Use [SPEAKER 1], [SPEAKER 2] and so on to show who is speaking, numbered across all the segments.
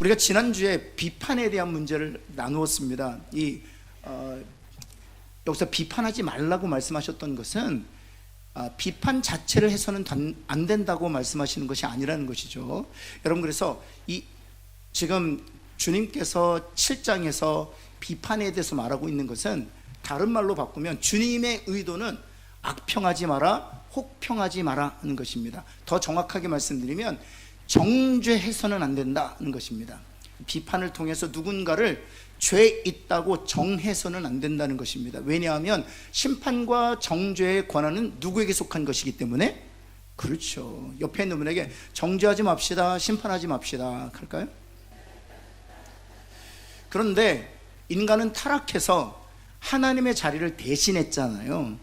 [SPEAKER 1] 우리가 지난주에 비판에 대한 문제를 나누었습니다. 여기서 비판하지 말라고 말씀하셨던 것은 비판 자체를 해서는 안 된다고 말씀하시는 것이 아니라는 것이죠. 여러분, 그래서 지금 주님께서 7장에서 비판에 대해서 말하고 있는 것은, 다른 말로 바꾸면 주님의 의도는 악평하지 마라, 혹평하지 마라 하는 것입니다. 더 정확하게 말씀드리면 정죄해서는 안 된다는 것입니다. 비판을 통해서 누군가를 죄 있다고 정해서는 안 된다는 것입니다. 왜냐하면 심판과 정죄의 권한은 누구에게 속한 것이기 때문에. 그렇죠. 옆에 있는 분에게 정죄하지 맙시다, 심판하지 맙시다 할까요? 그런데 인간은 타락해서 하나님의 자리를 대신했잖아요.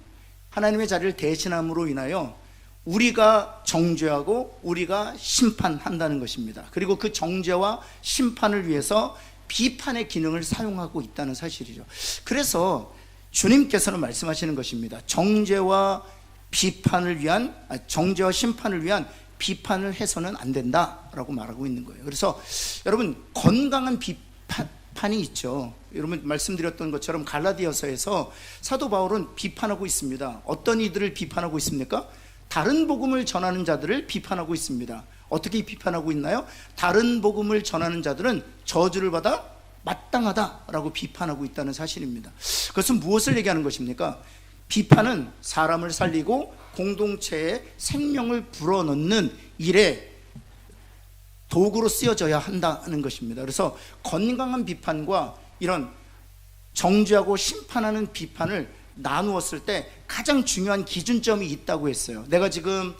[SPEAKER 1] 하나님의 자리를 대신함으로 인하여 우리가 정죄하고 우리가 심판한다는 것입니다. 그리고 그 정죄와 심판을 위해서 비판의 기능을 사용하고 있다는 사실이죠. 그래서 주님께서는 말씀하시는 것입니다. 정죄와 심판을 위한 비판을 해서는 안 된다라고 말하고 있는 거예요. 그래서 여러분, 건강한 비판이 있죠. 여러분, 말씀드렸던 것처럼 갈라디아서에서 사도 바울은 비판하고 있습니다. 어떤 이들을 비판하고 있습니까? 다른 복음을 전하는 자들을 비판하고 있습니다. 어떻게 비판하고 있나요? 다른 복음을 전하는 자들은 저주를 받아 마땅하다라고 비판하고 있다는 사실입니다. 그것은 무엇을 얘기하는 것입니까? 비판은 사람을 살리고 공동체에 생명을 불어넣는 일에 도구로 쓰여져야 한다는 것입니다. 그래서 건강한 비판과 이런 정죄하고 심판하는 비판을 나누었을 때 가장 중요한 기준점이 있다고 했어요. 내가 지금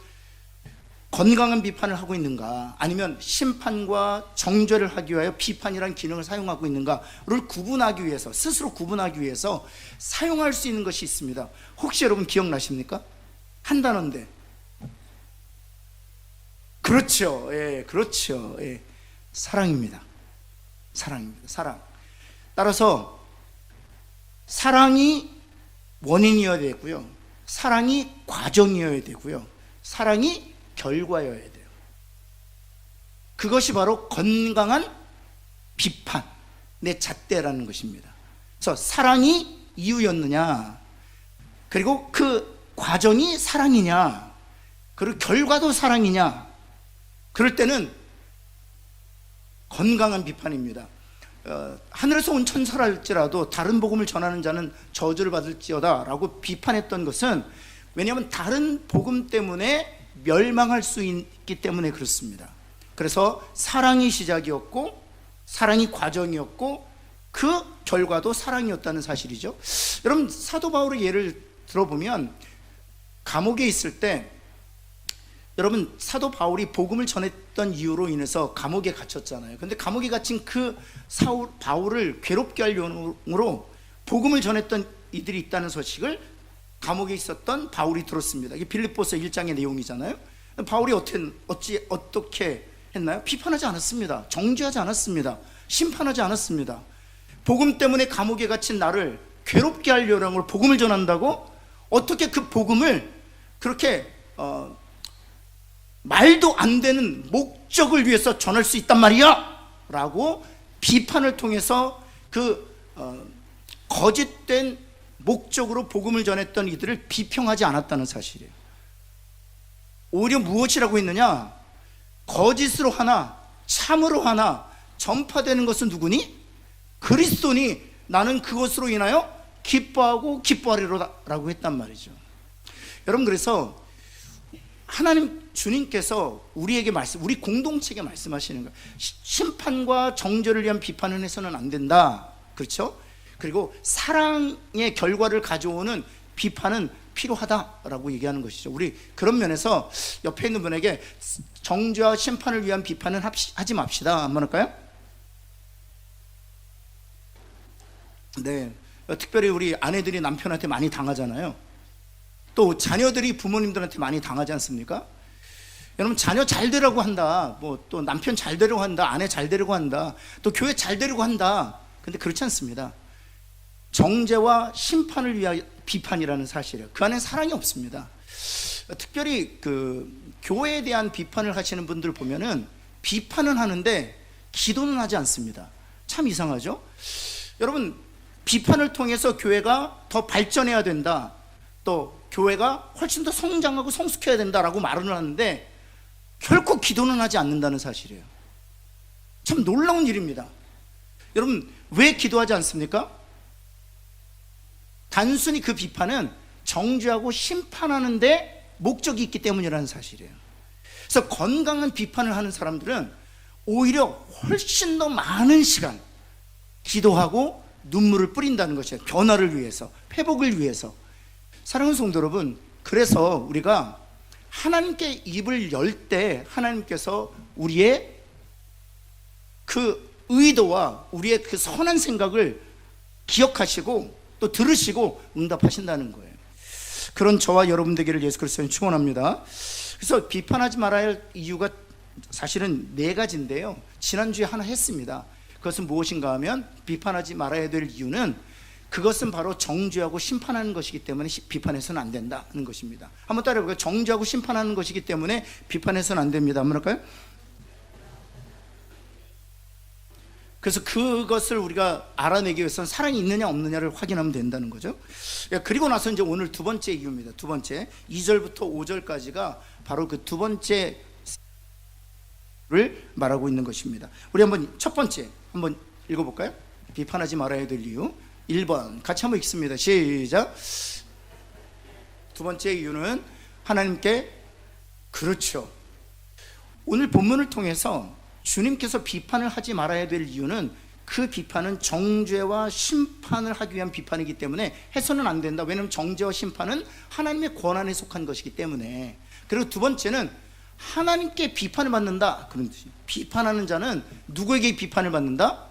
[SPEAKER 1] 건강한 비판을 하고 있는가, 아니면 심판과 정죄를 하기 위하여 비판이라는 기능을 사용하고 있는가를 구분하기 위해서, 스스로 구분하기 위해서 사용할 수 있는 것이 있습니다. 혹시 여러분 기억나십니까? 한 단어인데. 그렇죠. 예, 그렇죠. 예. 사랑입니다. 사랑. 따라서 사랑이 원인이어야 되고요, 사랑이 과정이어야 되고요, 사랑이 결과여야 돼요. 그것이 바로 건강한 비판의 잣대라는 것입니다. 그래서 사랑이 이유였느냐, 그리고 그 과정이 사랑이냐, 그리고 결과도 사랑이냐, 그럴 때는 건강한 비판입니다. 하늘에서 온 천사랄지라도 다른 복음을 전하는 자는 저주를 받을지어다 라고 비판했던 것은, 왜냐하면 다른 복음 때문에 멸망할 수 있기 때문에 그렇습니다. 그래서 사랑이 시작이었고 사랑이 과정이었고 그 결과도 사랑이었다는 사실이죠. 여러분, 사도 바울의 예를 들어보면, 감옥에 있을 때, 여러분, 사도 바울이 복음을 전했던 이유로 인해서 감옥에 갇혔잖아요. 근데 감옥에 갇힌 그 바울을 괴롭게 할 용으로 복음을 전했던 이들이 있다는 소식을 감옥에 있었던 바울이 들었습니다. 이게 빌립보서 1장의 내용이잖아요. 바울이 어떻게 했나요? 비판하지 않았습니다. 정죄하지 않았습니다. 심판하지 않았습니다. 복음 때문에 감옥에 갇힌 나를 괴롭게 할 요령으로 복음을 전한다고? 어떻게 그 복음을 그렇게 말도 안 되는 목적을 위해서 전할 수 있단 말이야? 라고 비판을 통해서 거짓된 목적으로 복음을 전했던 이들을 비평하지 않았다는 사실이에요. 오히려 무엇이라고 했느냐? 거짓으로 하나 참으로 하나 전파되는 것은 누구니? 그리스도니 나는 그것으로 인하여 기뻐하고 기뻐하리로다 라고 했단 말이죠. 여러분, 그래서 하나님 주님께서 우리에게 우리 공동체에게 말씀하시는 거예요. 심판과 정죄를 위한 비판을 해서는 안 된다. 그렇죠? 그리고 사랑의 결과를 가져오는 비판은 필요하다라고 얘기하는 것이죠. 우리 그런 면에서 옆에 있는 분에게 정죄와 심판을 위한 비판은 하지 맙시다 한번 할까요? 네. 특별히 우리 아내들이 남편한테 많이 당하잖아요. 또 자녀들이 부모님들한테 많이 당하지 않습니까? 여러분, 자녀 잘 되라고 한다, 또 남편 잘 되려고 한다, 아내 잘 되려고 한다, 또 교회 잘 되려고 한다. 근데 그렇지 않습니다. 정죄와 심판을 위한 비판이라는 사실이에요. 그 안에 사랑이 없습니다. 특별히 교회에 대한 비판을 하시는 분들 보면은 비판은 하는데 기도는 하지 않습니다. 참 이상하죠? 여러분, 비판을 통해서 교회가 더 발전해야 된다, 또 교회가 훨씬 더 성장하고 성숙해야 된다라고 말을 하는데 결코 기도는 하지 않는다는 사실이에요. 참 놀라운 일입니다. 여러분, 왜 기도하지 않습니까? 단순히 그 비판은 정죄하고 심판하는데 목적이 있기 때문이라는 사실이에요. 그래서 건강한 비판을 하는 사람들은 오히려 훨씬 더 많은 시간 기도하고 눈물을 뿌린다는 것이에요. 변화를 위해서, 회복을 위해서. 사랑하는 성도 여러분, 그래서 우리가 하나님께 입을 열 때 하나님께서 우리의 그 의도와 우리의 그 선한 생각을 기억하시고 또 들으시고 응답하신다는 거예요. 그런 저와 여러분 되기를 예수 그리스도는 축원합니다. 그래서 비판하지 말아야 할 이유가 사실은 4가지인데요. 지난주에 하나 했습니다. 그것은 무엇인가 하면, 비판하지 말아야 될 이유는 그것은 바로 정죄하고 심판하는 것이기 때문에 비판해서는 안 된다는 것입니다. 한번 따라해볼까요? 정죄하고 심판하는 것이기 때문에 비판해서는 안 됩니다. 한번 할까요? 그래서 그것을 우리가 알아내기 위해서는 사랑이 있느냐 없느냐를 확인하면 된다는 거죠. 그리고 나서 이제 오늘 두 번째 이유입니다. 두 번째, 2절부터 5절까지가 바로 그 두 번째를 말하고 있는 것입니다. 우리 한번 첫 번째 한번 읽어볼까요? 비판하지 말아야 될 이유 1번 같이 한번 읽습니다. 시작. 두 번째 이유는 하나님께, 그렇죠, 오늘 본문을 통해서 주님께서 비판을 하지 말아야 될 이유는 그 비판은 정죄와 심판을 하기 위한 비판이기 때문에 해서는 안 된다. 왜냐하면 정죄와 심판은 하나님의 권한에 속한 것이기 때문에. 그리고 두 번째는 하나님께 비판을 받는다, 그런 뜻이에요. 비판하는 자는 누구에게 비판을 받는다?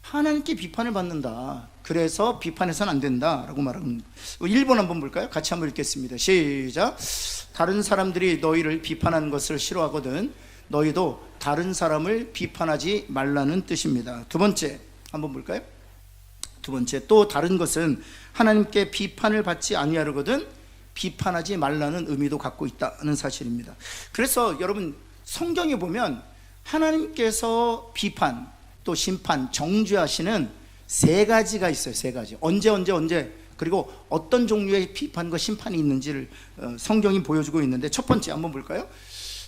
[SPEAKER 1] 하나님께 비판을 받는다. 그래서 비판해서는 안 된다라고 말합니다. 1번 한번 볼까요? 같이 한번 읽겠습니다. 시작. 다른 사람들이 너희를 비판하는 것을 싫어하거든 너희도 다른 사람을 비판하지 말라는 뜻입니다. 두 번째 한번 볼까요? 두 번째, 또 다른 것은 하나님께 비판을 받지 아니하려거든 비판하지 말라는 의미도 갖고 있다는 사실입니다. 그래서 여러분, 성경에 보면 하나님께서 비판 또 심판, 정죄하시는 3가지가 있어요. 3가지. 언제 그리고 어떤 종류의 비판과 심판이 있는지를 성경이 보여주고 있는데, 첫 번째 한번 볼까요?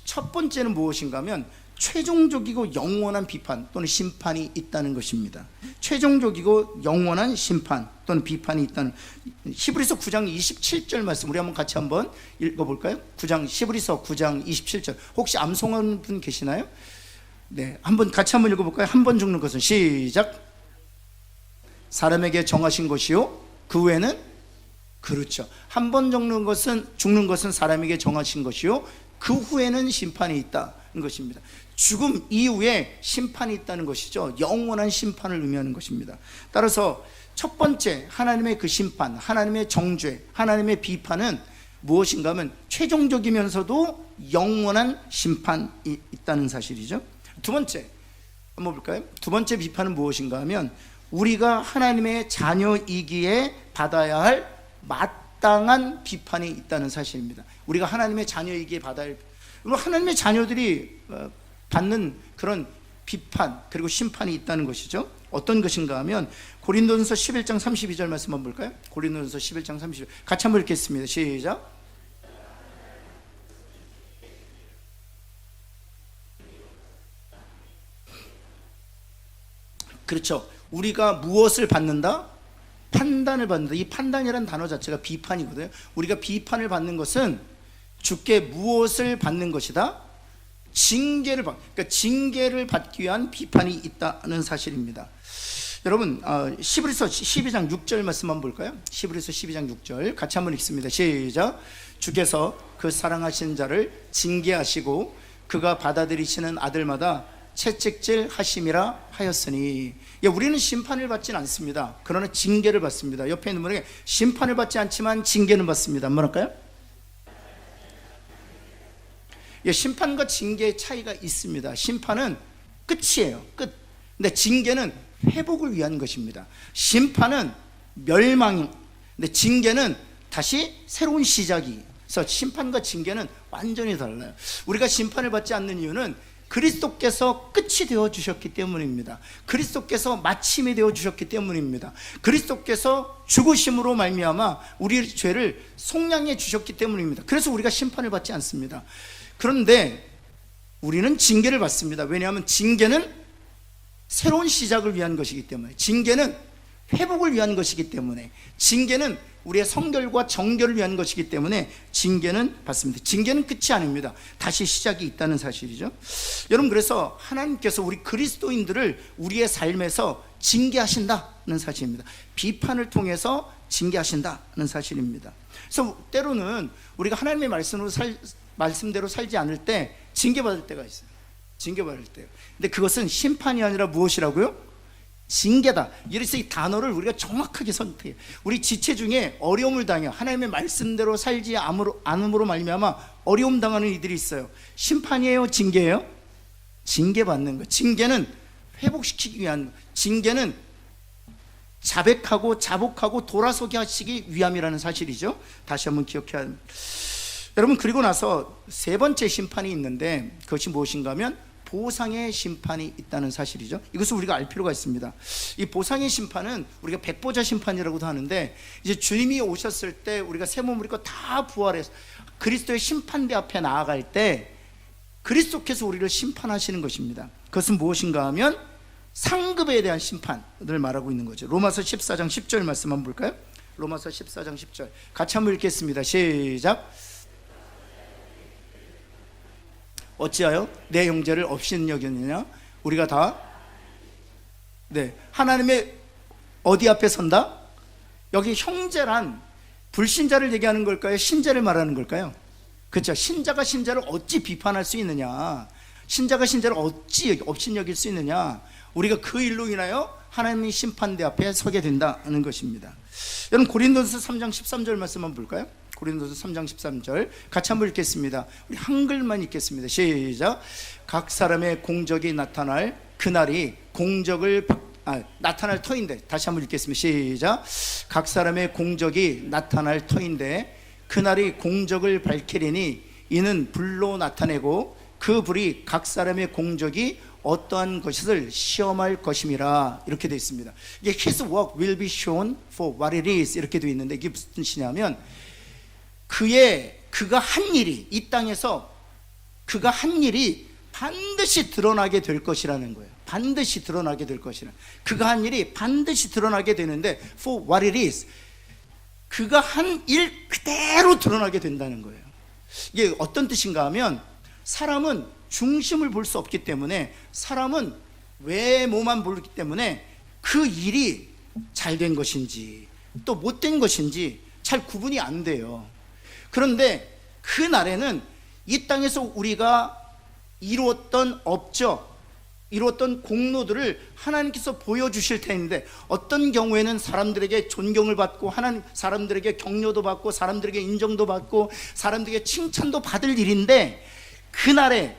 [SPEAKER 1] 첫 번째는 무엇인가 하면 최종적이고 영원한 비판 또는 심판이 있다는 것입니다. 최종적이고 영원한 심판 또는 비판이 있다는, 히브리서 9장 27절 말씀 우리 한번 같이 한번 읽어볼까요? 히브리서 9장 27절. 혹시 암송하는 분 계시나요? 네, 한번 같이 한번 읽어볼까요? 한 번 죽는 것은, 시작. 사람에게 정하신 것이요 그 외에는, 그렇죠, 한 번 죽는 것은 사람에게 정하신 것이요 그 후에는 심판이 있다는 것입니다. 죽음 이후에 심판이 있다는 것이죠. 영원한 심판을 의미하는 것입니다. 따라서 첫 번째, 하나님의 그 심판, 하나님의 정죄, 하나님의 비판은 무엇인가 하면 최종적이면서도 영원한 심판이 있다는 사실이죠. 두 번째 한번 볼까요? 두 번째 비판은 무엇인가 하면 우리가 하나님의 자녀이기에 받아야 할 마땅한 비판이 있다는 사실입니다. 우리가 하나님의 자녀이기에 받아야 할, 하나님의 자녀들이 받는 그런 비판 그리고 심판이 있다는 것이죠. 어떤 것인가 하면 고린도전서 11장 32절 말씀 한번 볼까요? 고린도전서 11장 32절 같이 한번 읽겠습니다. 시작. 그렇죠. 우리가 무엇을 받는다? 판단을 받는다. 이 판단이라는 단어 자체가 비판이거든요. 우리가 비판을 받는 것은 주께 무엇을 받는 것이다? 그러니까 징계를 받기 위한 비판이 있다는 사실입니다. 여러분, 히브리서 12장 6절 말씀 한번 볼까요? 히브리서 12장 6절 같이 한번 읽습니다. 시작. 주께서 그 사랑하신 자를 징계하시고 그가 받아들이시는 아들마다 채찍질 하심이라 하였으니. 우리는 심판을 받지는 않습니다. 그러나 징계를 받습니다. 옆에 있는 분에게 심판을 받지 않지만 징계는 받습니다. 한번 할까요? 심판과 징계의 차이가 있습니다. 심판은 끝이에요. 끝. 근데 징계는 회복을 위한 것입니다. 심판은 멸망, 근데 징계는 다시 새로운 시작이. 그래서 심판과 징계는 완전히 달라요. 우리가 심판을 받지 않는 이유는 그리스도께서 끝이 되어 주셨기 때문입니다. 그리스도께서 마침이 되어 주셨기 때문입니다. 그리스도께서 죽으심으로 말미암아 우리의 죄를 속량해 주셨기 때문입니다. 그래서 우리가 심판을 받지 않습니다. 그런데 우리는 징계를 받습니다. 왜냐하면 징계는 새로운 시작을 위한 것이기 때문에, 징계는 회복을 위한 것이기 때문에, 징계는 우리의 성결과 정결을 위한 것이기 때문에 징계는 받습니다. 징계는 끝이 아닙니다. 다시 시작이 있다는 사실이죠. 여러분, 그래서 하나님께서 우리 그리스도인들을 우리의 삶에서 징계하신다는 사실입니다. 비판을 통해서 징계하신다는 사실입니다. 그래서 때로는 우리가 하나님의 말씀대로 살지 않을 때 징계받을 때가 있어요. 징계받을 때요. 근데 그것은 심판이 아니라 무엇이라고요? 징계다. 이래서 이 단어를 우리가 정확하게 선택해요. 우리 지체 중에 어려움을 당해요. 하나님의 말씀대로 살지 않음으로 말미암아 어려움 당하는 이들이 있어요. 심판이에요? 징계예요? 징계받는 거. 징계는 회복시키기 위한, 징계는 자복하고 돌아서게 하시기 위함이라는 사실이죠. 다시 한번 기억해야 합니다. 여러분, 그리고 나서 세 번째 심판이 있는데 그것이 무엇인가 하면 보상의 심판이 있다는 사실이죠. 이것을 우리가 알 필요가 있습니다. 이 보상의 심판은 우리가 백보자 심판이라고도 하는데, 이제 주님이 오셨을 때 우리가 새 몸을 입고 다 부활해서 그리스도의 심판대 앞에 나아갈 때 그리스도께서 우리를 심판하시는 것입니다. 그것은 무엇인가 하면 상급에 대한 심판을 말하고 있는 거죠. 로마서 14장 10절 말씀 한번 볼까요? 로마서 14장 10절 같이 한번 읽겠습니다. 시작. 어찌하여 내 형제를 없이는 여겼느냐? 우리가 다 하나님의 어디 앞에 선다? 여기 형제란 불신자를 얘기하는 걸까요? 신자를 말하는 걸까요? 그렇죠. 신자가 신자를 어찌 비판할 수 있느냐? 신자가 신자를 어찌 없인 여길 수 있느냐? 우리가 그 일로 인하여 하나님의 심판대 앞에 서게 된다는 것입니다. 여러분, 고린도서 3장 13절 말씀 한번 볼까요? 고린도서 3장 13절 같이 한번 읽겠습니다. 우리 한글만 읽겠습니다. 시작. 각 사람의 공적이 나타날 그날이 나타날 터인데, 다시 한번 읽겠습니다. 시작. 각 사람의 공적이 나타날 터인데 그날이 공적을 밝히리니 이는 불로 나타내고 그 불이 각 사람의 공적이 어떠한 것을 시험할 것임이라, 이렇게 되어 있습니다. 이게 His work will be shown for what it is, 이렇게 되어 있는데 이게 무슨 뜻이냐면 그가 한 일이, 이 땅에서 그가 한 일이 반드시 드러나게 될 것이라는 거예요. 반드시 드러나게 될 것이라는, 그가 한 일이 반드시 드러나게 되는데 for what it is, 그가 한 일 그대로 드러나게 된다는 거예요. 이게 어떤 뜻인가 하면, 사람은 중심을 볼 수 없기 때문에, 사람은 외모만 보기 때문에 그 일이 잘된 것인지 또 못된 것인지 잘 구분이 안 돼요. 그런데 그 날에는 이 땅에서 우리가 이루었던 업적, 이루었던 공로들을 하나님께서 보여주실 텐데, 어떤 경우에는 사람들에게 존경을 받고 사람들에게 격려도 받고 사람들에게 인정도 받고 사람들에게 칭찬도 받을 일인데, 그날에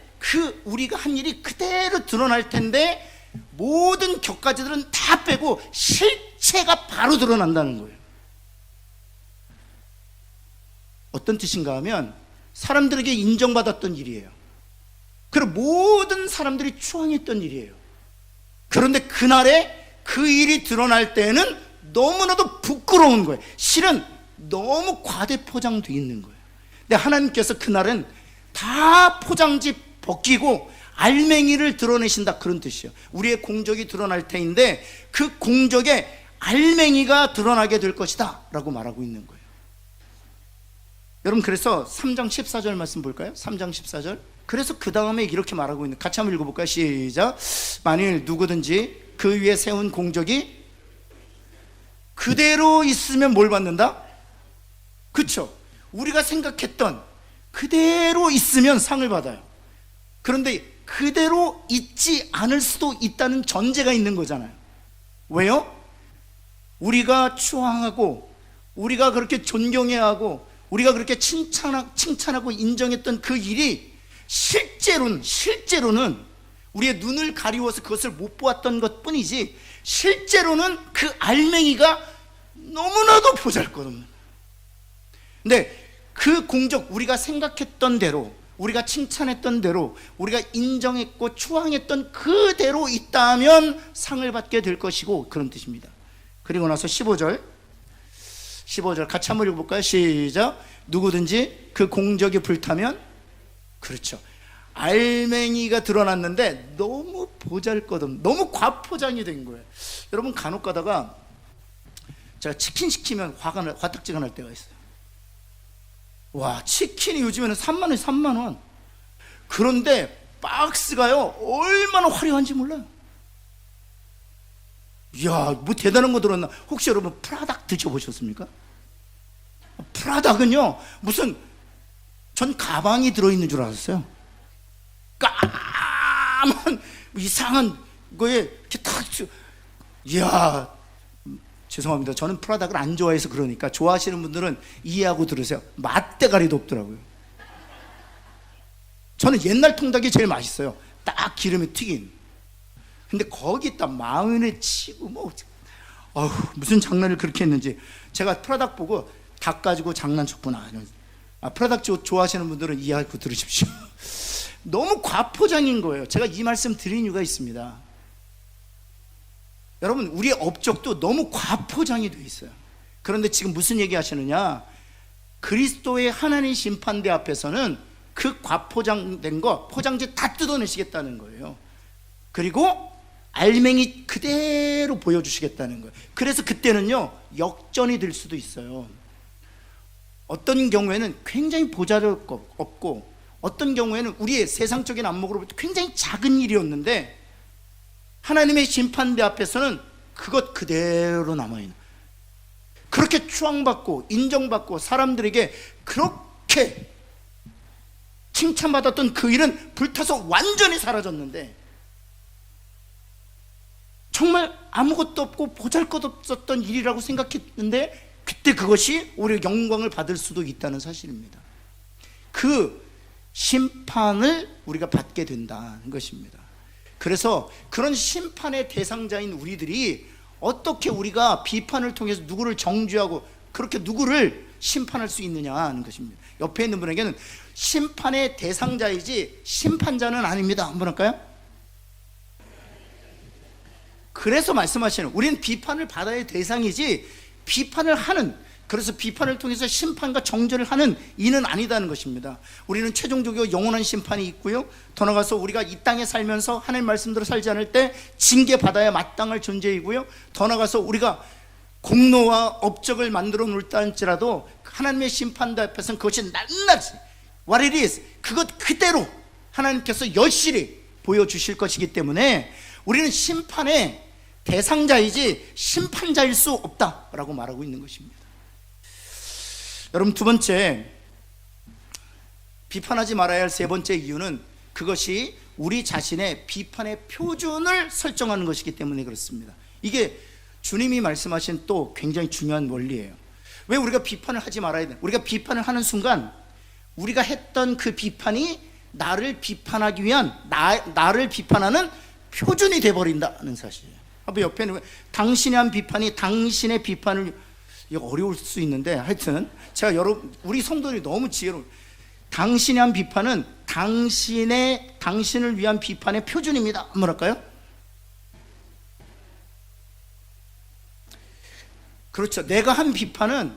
[SPEAKER 1] 우리가 한 일이 그대로 드러날 텐데 모든 격가지들은 다 빼고 실체가 바로 드러난다는 거예요. 어떤 뜻인가 하면 사람들에게 인정받았던 일이에요. 그리고 모든 사람들이 추앙했던 일이에요. 그런데 그날에 그 일이 드러날 때는 너무나도 부끄러운 거예요. 실은 너무 과대 포장되어 있는 거예요. 근데 하나님께서 그날은 다 포장지 벗기고 알맹이를 드러내신다, 그런 뜻이에요. 우리의 공적이 드러날 테인데 그 공적의 알맹이가 드러나게 될 것이다 라고 말하고 있는 거예요. 여러분, 그래서 3장 14절 말씀 볼까요? 3장 14절. 그래서 그 다음에 이렇게 말하고 있는, 같이 한번 읽어볼까요? 시작. 만일 누구든지 그 위에 세운 공적이 그대로 있으면 뭘 받는다? 그렇죠. 우리가 생각했던 그대로 있으면 상을 받아요. 그런데 그대로 있지 않을 수도 있다는 전제가 있는 거잖아요. 왜요? 우리가 추앙하고 우리가 그렇게 존경해야 하고 우리가 그렇게 칭찬하고 인정했던 그 일이 실제로는 우리의 눈을 가리워서 그것을 못 보았던 것 뿐이지, 실제로는 그 알맹이가 너무나도 보잘것없는. 근데 그 공적, 우리가 생각했던 대로 우리가 칭찬했던 대로, 우리가 인정했고 추앙했던 그대로 있다면 상을 받게 될 것이고, 그런 뜻입니다. 그리고 나서 15절 같이 한번 읽어볼까요? 시작. 누구든지 그 공적이 불타면, 그렇죠, 알맹이가 드러났는데 너무 보잘것없는, 너무 과포장이 된 거예요. 여러분, 간혹 가다가 제가 치킨 시키면 화딱지가 날 때가 있어요. 와, 치킨이 요즘에는 3만원, 3만원. 그런데 박스가요, 얼마나 화려한지 몰라요. 이야, 뭐 대단한 거 들었나? 혹시 여러분 프라닭 드셔보셨습니까? 프라닭은요, 무슨, 전 가방이 들어있는 줄 알았어요. 까만 이상한 거에 이렇게 탁, 이야, 죄송합니다. 저는 프라닭을 안 좋아해서 그러니까 좋아하시는 분들은 이해하고 들으세요. 맛대가리도 없더라고요. 저는 옛날 통닭이 제일 맛있어요. 딱 기름에 튀긴. 근데 거기다 마요네즈 치고 뭐, 무슨 장난을 그렇게 했는지. 제가 프라닭 보고 닭 가지고 장난쳤구나. 프라닭 좋아하시는 분들은 이해하고 들으십시오. 너무 과포장인 거예요. 제가 이 말씀 드린 이유가 있습니다. 여러분, 우리의 업적도 너무 과포장이 돼 있어요. 그런데 지금 무슨 얘기 하시느냐? 그리스도의 하나님 심판대 앞에서는 그 과포장된 거, 포장지 다 뜯어내시겠다는 거예요. 그리고 알맹이 그대로 보여주시겠다는 거예요. 그래서 그때는요, 역전이 될 수도 있어요. 어떤 경우에는 굉장히 보잘것없고, 어떤 경우에는 우리의 세상적인 안목으로 볼 때 굉장히 작은 일이었는데, 하나님의 심판대 앞에서는 그것 그대로 남아있는, 그렇게 추앙받고 인정받고 사람들에게 그렇게 칭찬받았던 그 일은 불타서 완전히 사라졌는데, 정말 아무것도 없고 보잘것없었던 일이라고 생각했는데 그때 그것이 우리의 영광을 받을 수도 있다는 사실입니다. 그 심판을 우리가 받게 된다는 것입니다. 그래서 그런 심판의 대상자인 우리들이 어떻게 우리가 비판을 통해서 누구를 정죄하고 그렇게 누구를 심판할 수 있느냐 하는 것입니다. 옆에 있는 분에게는 심판의 대상자이지 심판자는 아닙니다. 한번 할까요? 그래서 말씀하시는, 우리는 비판을 받아야 할 대상이지 비판을 하는, 그래서 비판을 통해서 심판과 정죄를 하는 이는 아니다는 것입니다. 우리는 최종적으로 영원한 심판이 있고요, 더 나아가서 우리가 이 땅에 살면서 하나님 말씀대로 살지 않을 때 징계받아야 마땅할 존재이고요, 더 나아가서 우리가 공로와 업적을 만들어 놓을다 할지라도 하나님의 심판대 앞에서는 그것이 낱낱이 what it is, 그것 그대로 하나님께서 여실히 보여주실 것이기 때문에 우리는 심판의 대상자이지 심판자일 수 없다라고 말하고 있는 것입니다. 여러분, 두 번째, 비판하지 말아야 할 세 번째 이유는 그것이 우리 자신의 비판의 표준을 설정하는 것이기 때문에 그렇습니다. 이게 주님이 말씀하신 또 굉장히 중요한 원리예요. 왜 우리가 비판을 하지 말아야 돼? 우리가 비판을 하는 순간 우리가 했던 그 비판이 나를 비판하기 위한 나를 비판하는 표준이 돼버린다는 사실이에요. 한번 옆에는 당신이 한 비판이 당신의 비판을, 이거 어려울 수 있는데 하여튼 제가 우리 성도들이 너무 지혜로워. 당신이 한 비판은 당신을 위한 비판의 표준입니다. 한번 할까요? 그렇죠. 내가 한 비판은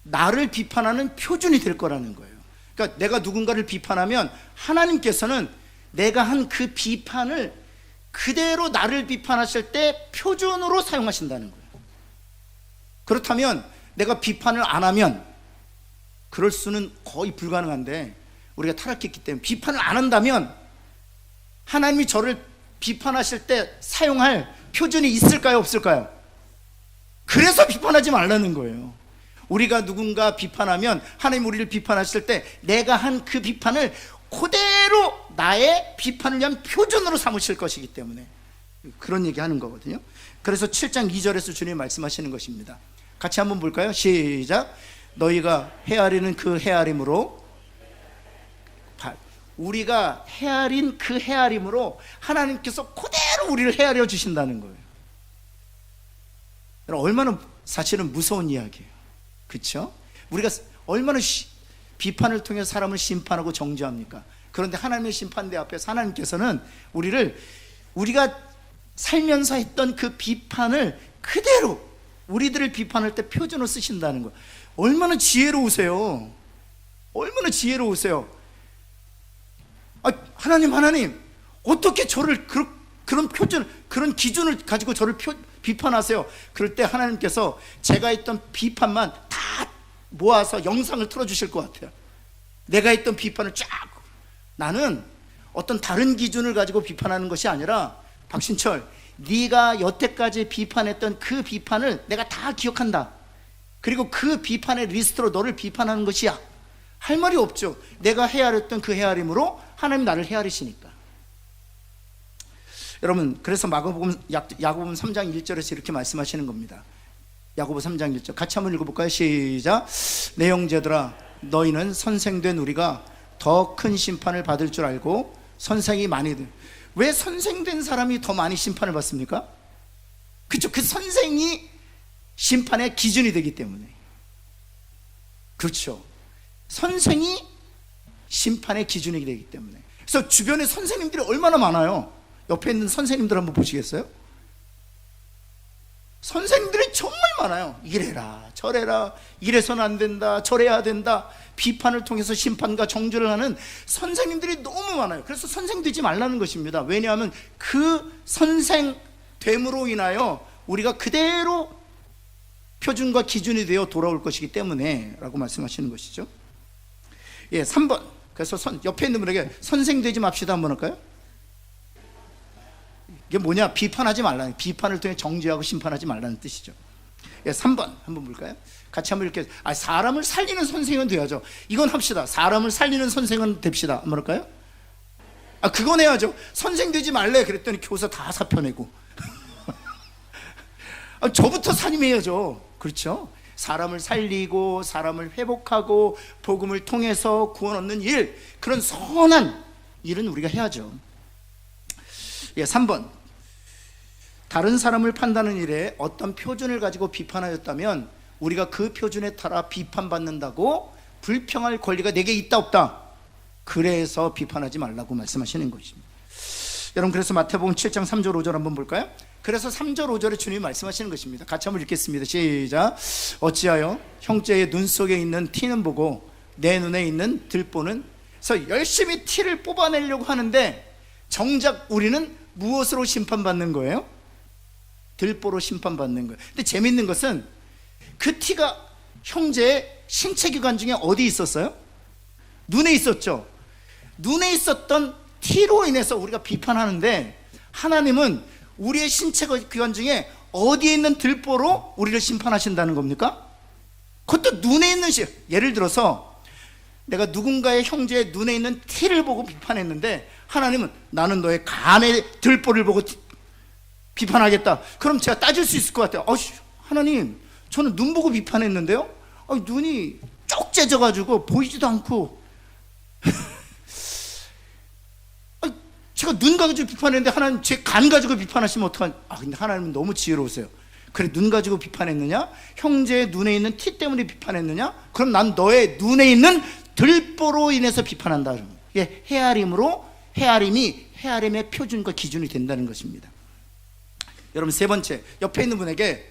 [SPEAKER 1] 나를 비판하는 표준이 될 거라는 거예요. 그러니까 내가 누군가를 비판하면 하나님께서는 내가 한 그 비판을 그대로 나를 비판하실 때 표준으로 사용하신다는 거예요. 그렇다면 내가 비판을 안 하면, 그럴 수는 거의 불가능한데 우리가 타락했기 때문에 비판을 안 한다면 하나님이 저를 비판하실 때 사용할 표준이 있을까요, 없을까요? 그래서 비판하지 말라는 거예요. 우리가 누군가 비판하면 하나님 우리를 비판하실 때 내가 한 그 비판을 그대로 나의 비판을 위한 표준으로 삼으실 것이기 때문에 그런 얘기 하는 거거든요. 그래서 7장 2절에서 주님이 말씀하시는 것입니다. 같이 한번 볼까요? 시작. 너희가 헤아리는 그 헤아림으로, 우리가 헤아린 그 헤아림으로 하나님께서 그대로 우리를 헤아려 주신다는 거예요. 얼마나 사실은 무서운 이야기예요. 그렇죠? 우리가 얼마나 비판을 통해 사람을 심판하고 정죄합니까? 그런데 하나님의 심판대 앞에서 하나님께서는 우리가 살면서 했던 그 비판을 그대로 우리들을 비판할 때 표준으로 쓰신다는 거예요. 얼마나 지혜로우세요. 얼마나 지혜로우세요. 하나님 어떻게 저를 그런 표준, 그런 기준을 가지고 저를 비판하세요? 그럴 때 하나님께서 제가 했던 비판만 다 모아서 영상을 틀어주실 것 같아요. 내가 했던 비판을 쫙. 나는 어떤 다른 기준을 가지고 비판하는 것이 아니라, 박신철, 네가 여태까지 비판했던 그 비판을 내가 다 기억한다. 그리고 그 비판의 리스트로 너를 비판하는 것이야. 할 말이 없죠. 내가 헤아렸던 그 헤아림으로 하나님 나를 헤아리시니까. 여러분, 그래서 야고보음 3장 1절에서 이렇게 말씀하시는 겁니다. 야고보 3장 1절 같이 한번 읽어볼까요? 시작. 내 형제들아, 너희는 선생된 우리가 더 큰 심판을 받을 줄 알고 선생이 많이 왜 선생된 사람이 더 많이 심판을 받습니까? 그렇죠. 그 선생이 심판의 기준이 되기 때문에. 그렇죠. 선생이 심판의 기준이 되기 때문에. 그래서 주변에 선생님들이 얼마나 많아요. 옆에 있는 선생님들 한번 보시겠어요? 선생님들이 정말 많아요. 이래라 저래라, 이래서는 안 된다, 저래야 된다. 비판을 통해서 심판과 정죄를 하는 선생님들이 너무 많아요. 그래서 선생 되지 말라는 것입니다. 왜냐하면 그 선생됨으로 인하여 우리가 그대로 표준과 기준이 되어 돌아올 것이기 때문에 라고 말씀하시는 것이죠. 3번. 그래서 옆에 있는 분에게 선생 되지 맙시다 한번 할까요? 이게 뭐냐? 비판하지 말라는, 비판을 통해 정죄하고 심판하지 말라는 뜻이죠. 3번 한번 볼까요? 같이 한번 이렇게. 사람을 살리는 선생은 돼야죠. 이건 합시다. 사람을 살리는 선생은 됩시다. 한번 할까요? 그건 해야죠. 선생 되지 말래 그랬더니 교사 다 사표내고. 저부터 살림해야죠. 그렇죠? 사람을 살리고 사람을 회복하고 복음을 통해서 구원 얻는 일, 그런 선한 일은 우리가 해야죠. 3번. 다른 사람을 판단하는 일에 어떤 표준을 가지고 비판하였다면 우리가 그 표준에 따라 비판받는다고 불평할 권리가 내게 있다 없다? 그래서 비판하지 말라고 말씀하시는 것입니다. 여러분, 그래서 마태복음 7장 3절 5절 한번 볼까요? 그래서 3절 5절에 주님이 말씀하시는 것입니다. 같이 한번 읽겠습니다. 시작. 어찌하여 형제의 눈 속에 있는 티는 보고 내 눈에 있는 들보는. 그래서 열심히 티를 뽑아내려고 하는데 정작 우리는 무엇으로 심판받는 거예요? 들보로 심판받는 거예요. 근데 재밌는 것은 그 티가 형제의 신체기관 중에 어디 있었어요? 눈에 있었죠. 눈에 있었던 티로 인해서 우리가 비판하는데, 하나님은 우리의 신체기관 중에 어디에 있는 들보로 우리를 심판하신다는 겁니까? 그것도 눈에 있는 예를 들어서 내가 누군가의 형제의 눈에 있는 티를 보고 비판했는데, 하나님은 나는 너의 간의 들보를 보고 비판하겠다. 그럼 제가 따질 수 있을 것 같아요. 하나님, 저는 눈 보고 비판했는데요, 눈이 쪽 째져가지고 보이지도 않고 제가 눈 가지고 비판했는데 하나님 제 간 가지고 비판하시면 어떡하냐. 근데 하나님은 너무 지혜로우세요. 그래, 눈 가지고 비판했느냐? 형제의 눈에 있는 티 때문에 비판했느냐? 그럼 난 너의 눈에 있는 들보로 인해서 비판한다. 이게 헤아림이 헤아림의 표준과 기준이 된다는 것입니다. 여러분, 세 번째, 옆에 있는 분에게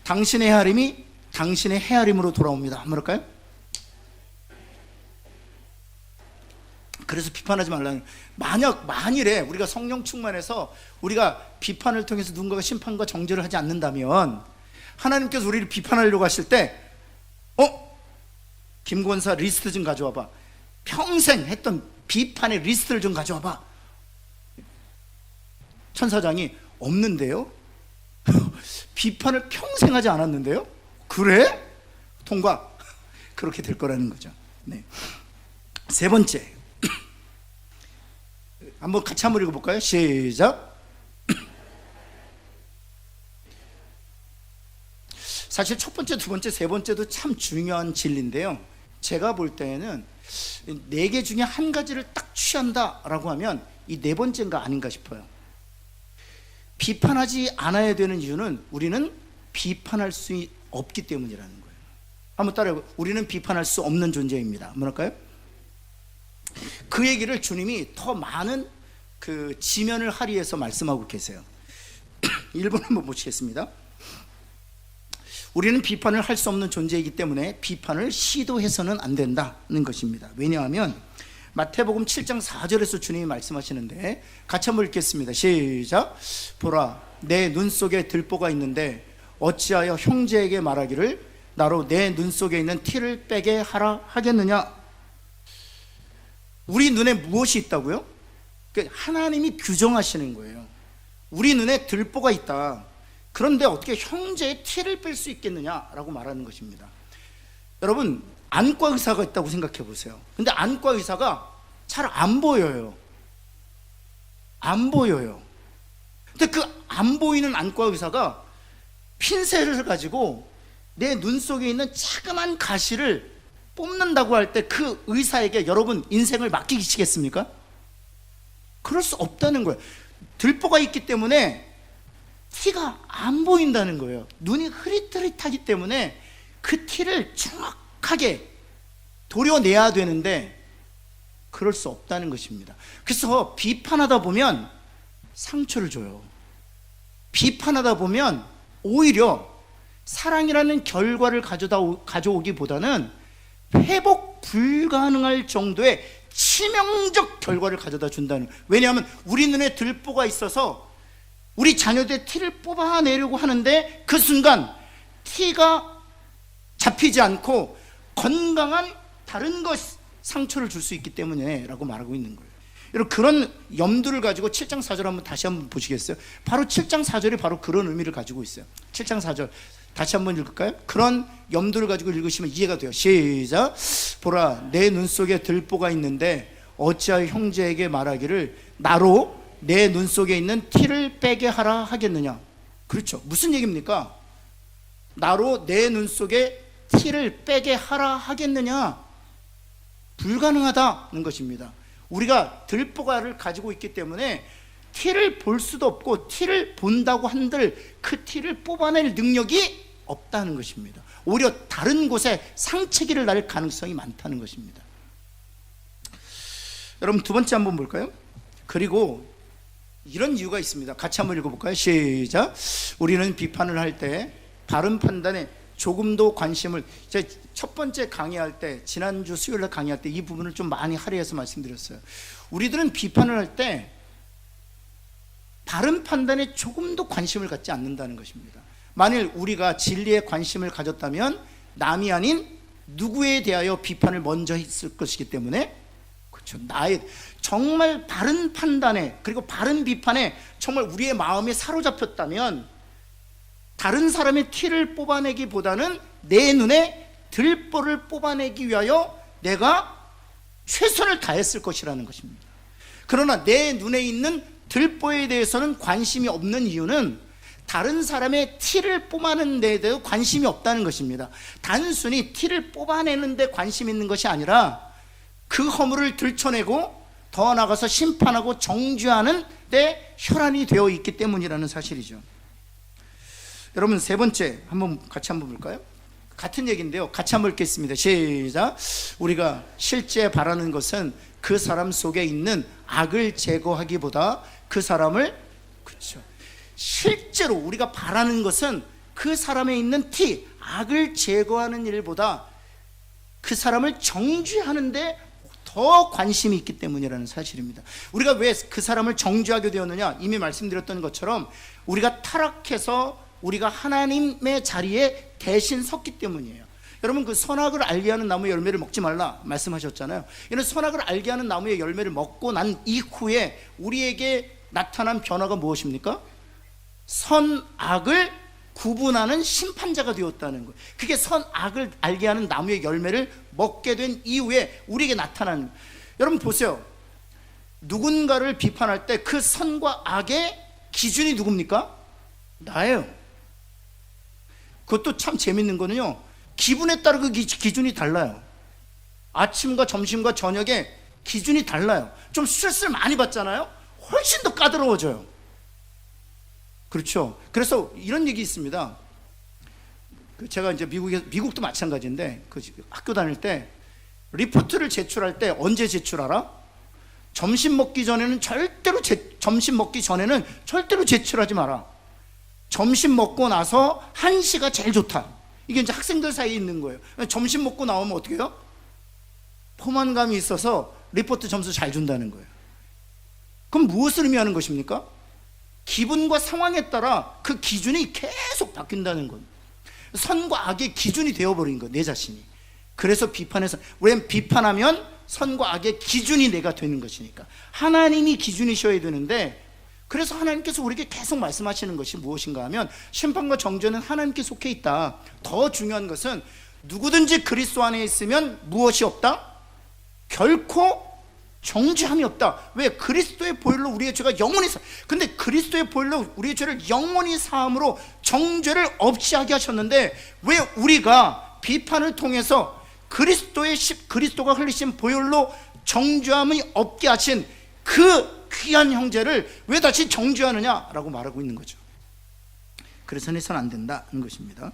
[SPEAKER 1] 당신의 헤아림이 당신의 헤아림으로 돌아옵니다. 한번 할까요? 그래서 비판하지 말라는. 만일에 우리가 성령 충만해서 우리가 비판을 통해서 누군가가 심판과 정죄를 하지 않는다면, 하나님께서 우리를 비판하려고 하실 때 김권사 리스트 좀 가져와봐. 평생 했던 비판의 리스트를 좀 가져와봐. 천사장이 없는데요? 비판을 평생 하지 않았는데요? 그래? 통과. 그렇게 될 거라는 거죠. 네. 세 번째, 한번 같이 한번 읽어볼까요? 시작. 사실 첫 번째, 두 번째, 세 번째도 참 중요한 진리인데요, 제가 볼 때에는 네 개 중에 한 가지를 딱 취한다라고 하면 이 네 번째인가 아닌가 싶어요. 비판하지 않아야 되는 이유는 우리는 비판할 수 없기 때문이라는 거예요. 한번 따라해요. 우리는 비판할 수 없는 존재입니다. 뭐랄까요? 그 얘기를 주님이 더 많은 그 지면을 할애해서 말씀하고 계세요. 1번 한번 보시겠습니다. 우리는 비판을 할 수 없는 존재이기 때문에 비판을 시도해서는 안 된다는 것입니다. 왜냐하면 마태복음 7장 4절에서 주님이 말씀하시는데, 같이 한번 읽겠습니다. 시작. 보라, 내 눈 속에 들보가 있는데 어찌하여 형제에게 말하기를 나로 내 눈 속에 있는 티를 빼게 하라 하겠느냐. 우리 눈에 무엇이 있다고요? 하나님이 규정하시는 거예요. 우리 눈에 들보가 있다. 그런데 어떻게 형제의 티를 뺄 수 있겠느냐라고 말하는 것입니다. 여러분, 안과 의사가 있다고 생각해 보세요. 근데 안과 의사가 잘 안 보여요. 안 보여요. 근데 그 안 보이는 안과 의사가 핀셋을 가지고 내 눈 속에 있는 자그만 가시를 뽑는다고 할 때 그 의사에게 여러분 인생을 맡기시겠습니까? 그럴 수 없다는 거예요. 들보가 있기 때문에 티가 안 보인다는 거예요. 눈이 흐릿흐릿하기 때문에 그 티를 정확하게 도려내야 되는데 그럴 수 없다는 것입니다. 그래서 비판하다 보면 상처를 줘요. 비판하다 보면 오히려 사랑이라는 결과를 가져오기보다는 회복 불가능할 정도의 치명적 결과를 가져다 준다는. 왜냐하면 우리 눈에 들보가 있어서 우리 자녀들의 티를 뽑아내려고 하는데 그 순간 티가 잡히지 않고 건강한 다른 것 상처를 줄 수 있기 때문에 라고 말하고 있는 거예요. 여러분, 그런 염두를 가지고 7장 4절 한번 다시 한번 보시겠어요? 바로 7장 4절이 바로 그런 의미를 가지고 있어요. 7장 4절 다시 한번 읽을까요? 그런 염두를 가지고 읽으시면 이해가 돼요. 시작. 보라, 내 눈 속에 들보가 있는데 어찌하여 형제에게 말하기를 나로 내 눈 속에 있는 티를 빼게 하라 하겠느냐. 그렇죠. 무슨 얘기입니까? 나로 내 눈 속에 티를 빼게 하라 하겠느냐. 불가능하다는 것입니다. 우리가 들보가를 가지고 있기 때문에 티를 볼 수도 없고 티를 본다고 한들 그 티를 뽑아낼 능력이 없다는 것입니다. 오히려 다른 곳에 상처기를 날 가능성이 많다는 것입니다. 여러분, 두 번째 한번 볼까요? 그리고 이런 이유가 있습니다. 같이 한번 읽어볼까요? 시작. 우리는 비판을 할 때 바른 판단에 조금도 관심을, 제가 첫 번째 강의할 때, 지난주 수요일날 강의할 때 이 부분을 좀 많이 할애해서 말씀드렸어요. 우리들은 비판을 할 때 바른 판단에 조금도 관심을 갖지 않는다는 것입니다. 만일 우리가 진리에 관심을 가졌다면 남이 아닌 누구에 대하여 비판을 먼저 했을 것이기 때문에, 그렇죠, 나의 정말 바른 판단에 그리고 바른 비판에 정말 우리의 마음이 사로잡혔다면 다른 사람의 티를 뽑아내기보다는 내 눈에 들보를 뽑아내기 위하여 내가 최선을 다했을 것이라는 것입니다. 그러나 내 눈에 있는 들보에 대해서는 관심이 없는 이유는 다른 사람의 티를 뽑아내는 데 대해서 관심이 없다는 것입니다. 단순히 티를 뽑아내는 데 관심 있는 것이 아니라 그 허물을 들춰내고 더 나아가서 심판하고 정죄하는 데 혈안이 되어 있기 때문이라는 사실이죠. 여러분, 세 번째 같이 한번 볼까요? 같은 얘기인데요. 같이 한번 읽겠습니다. 시작. 우리가 실제 바라는 것은 그 사람 속에 있는 악을 제거하기보다 그 사람을, 그렇죠, 실제로 우리가 바라는 것은 그 사람에 있는 티, 악을 제거하는 일보다 그 사람을 정죄하는데 더 관심이 있기 때문이라는 사실입니다. 우리가 왜 그 사람을 정죄하게 되었느냐? 이미 말씀드렸던 것처럼 우리가 타락해서 우리가 하나님의 자리에 대신 섰기 때문이에요. 여러분, 그 선악을 알게 하는 나무의 열매를 먹지 말라 말씀하셨잖아요. 이런 선악을 알게 하는 나무의 열매를 먹고 난 이후에 우리에게 나타난 변화가 무엇입니까? 선악을 구분하는 심판자가 되었다는 거예요. 그게 선악을 알게 하는 나무의 열매를 먹게 된 이후에 우리에게 나타나는 거예요. 여러분 보세요. 누군가를 비판할 때 그 선과 악의 기준이 누굽니까? 나예요. 그것도 참 재밌는 거는요, 기분에 따라 그 기준이 달라요. 아침과 점심과 저녁에 기준이 달라요. 좀 스트레스를 많이 받잖아요. 훨씬 더 까다로워져요. 그렇죠. 그래서 이런 얘기 있습니다. 제가 이제 미국도 마찬가지인데 그 학교 다닐 때 리포트를 제출할 때 언제 제출하라? 점심 먹기 전에는 절대로 제출하지 마라. 점심 먹고 나서 1시가 제일 좋다. 이게 이제 학생들 사이에 있는 거예요. 점심 먹고 나오면 어떻게 해요? 포만감이 있어서 리포트 점수 잘 준다는 거예요. 그럼 무엇을 의미하는 것입니까? 기분과 상황에 따라 그 기준이 계속 바뀐다는 것. 선과 악의 기준이 되어버린 거예요, 내 자신이. 그래서 우리는 비판하면 선과 악의 기준이 내가 되는 것이니까. 하나님이 기준이셔야 되는데, 그래서 하나님께서 우리에게 계속 말씀하시는 것이 무엇인가 하면 심판과 정죄는 하나님께 속해 있다. 더 중요한 것은 누구든지 그리스도 안에 있으면 무엇이 없다? 결코 정죄함이 없다. 왜? 그리스도의 보혈로 우리의 죄가 영원히 근데 그리스도의 보혈로 우리의 죄를 영원히 사함으로 정죄를 없이 하게 하셨는데, 왜 우리가 비판을 통해서 그리스도가 흘리신 보혈로 정죄함이 없게 하신 그 귀한 형제를 왜 다시 정죄하느냐라고 말하고 있는 거죠. 그래서 해서는 안 된다는 것입니다.